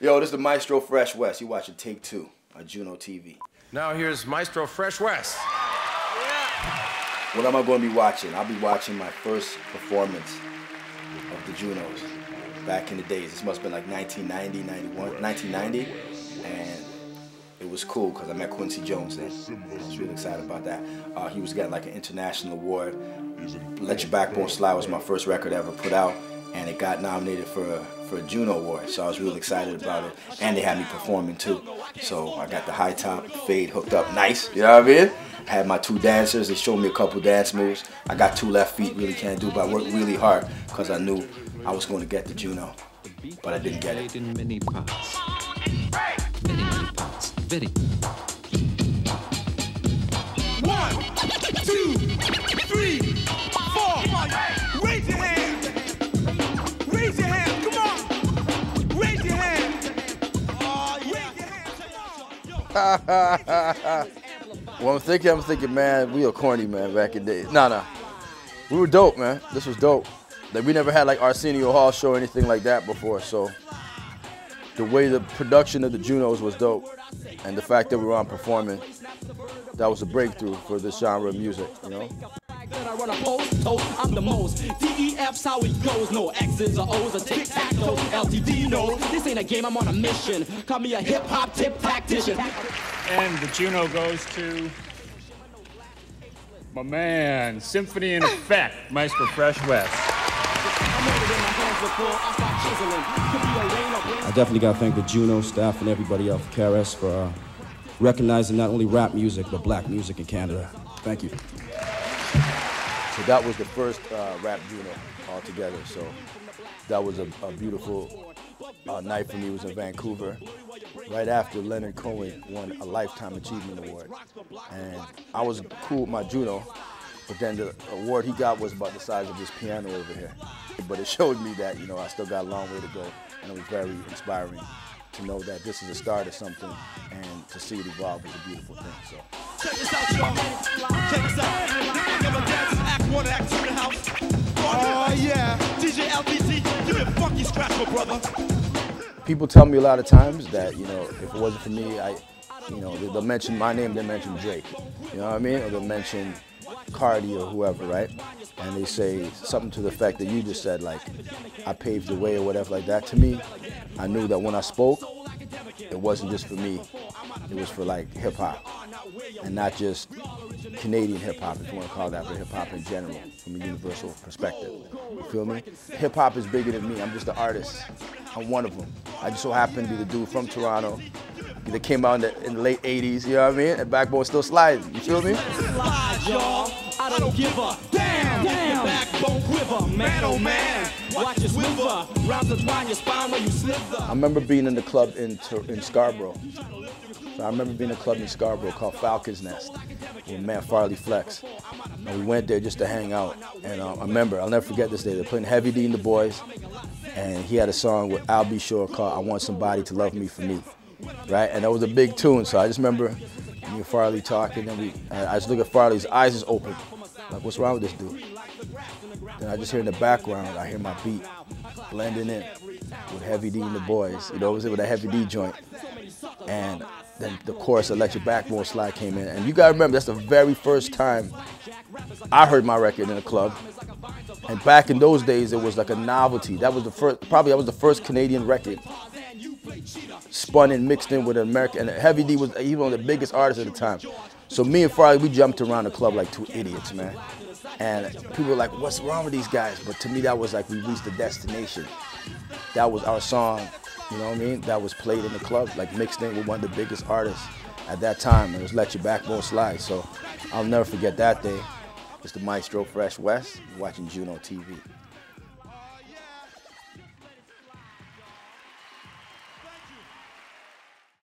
Yo, this is the Maestro Fresh Wes. You watching Take 2 on Juno TV. Now here's Maestro Fresh Wes. What am I going to be watching? I'll be watching my first performance of the Junos back in the days. This must have been like 1990, and it was cool because I met Quincy Jones then. I was really excited about that. He was getting like an international award. Let Your Backbone Slide was my first record I ever put out, and it got nominated for a Juno Award, so I was really excited about it. And they had me performing too. So I got the high top, fade hooked up nice, you know what I mean? I had my two dancers, they showed me a couple dance moves. I got two left feet, really can't do, but I worked really hard because I knew I was going to get the Juno, but I didn't get it. In many parts. Many parts. Very. 1, 2, 3, 4. Raise your hand. Raise your hand. Come on. Raise your hand. Oh, yeah. Well, I'm thinking, man, we were corny, man, back in the days. Nah. We were dope, man. This was dope. Like, we never had like Arsenio Hall show or anything like that before, so the way the production of the Junos was dope, and the fact that we were on performing, that was a breakthrough for this genre of music, you know? I run a post, I'm the most. DEF's how it goes. No X's or O's or tic-tac-toe. LTD, no. This ain't a game, I'm on a mission. Call me a hip-hop tip-tactician. And the Juno goes to my man, Symphony in Effect, Maestro Fresh Wes. I definitely got to thank the Juno staff and everybody else, KRS, for recognizing not only rap music, but black music in Canada. Thank you. So that was the first rap Juno altogether. So that was a beautiful night for me. It was in Vancouver, right after Leonard Cohen won a Lifetime Achievement Award. And I was cool with my Juno, but then the award he got was about the size of this piano over here. But it showed me that, you know, I still got a long way to go, and it was very inspiring to know that this is the start of something, and to see it evolve is a beautiful thing. So. Check this out, y'all. Check this out. Give a dance, act 1, act 2 in the house. Oh, yeah. DJ LBT, give me a funky scratch, my brother. People tell me a lot of times that, you know, if it wasn't for me, they'll mention my name, they'll mention Drake. You know what I mean? Or they'll mention Cardi or whoever, right? And they say something to the effect that you just said, like, I paved the way or whatever like that. To me, I knew that when I spoke, it wasn't just for me. It was for like hip hop, and not just Canadian hip hop, if you want to call that, but hip hop in general, from a universal perspective. You feel me? Hip hop is bigger than me. I'm just an artist. I'm one of them. I just so happen to be the dude from Toronto that came out in the late 80s, you know what I mean? And Backbone still sliding, you feel me? I don't give a damn. Backbone quiver, man oh man. Watch your sliver, rounds entwine your spine when you slither. I remember being in the club in Scarborough. So I remember being in a club in Scarborough called Falcon's Nest with man Farley Flex. And we went there just to hang out. And I remember, I'll never forget this day, they were playing Heavy D and the Boys, and he had a song with Al B. Shore called I Want Somebody to Love Me for Me. Right? And that was a big tune, so I just remember me and Farley talking, and I just look at Farley's eyes is open. Like, what's wrong with this dude? Then I just hear in the background, I hear my beat blending in with Heavy D and the Boys. You know, it was with a Heavy D joint. And then the chorus of Let Your Backbone Slide came in. And you gotta remember, that's the very first time I heard my record in a club. And back in those days, it was like a novelty. That was the first, probably that was the first Canadian record spun and mixed in with an American. And Heavy D was one of the biggest artists at the time. So me and Farley, we jumped around the club like two idiots, man. And people were like, what's wrong with these guys? But to me, that was like we reached the destination. That was our song, you know what I mean? That was played in the club, like mixed in with one of the biggest artists at that time. It was Let Your Backbone Slide. So I'll never forget that day. It's the Maestro Fresh Wes, watching Juno TV.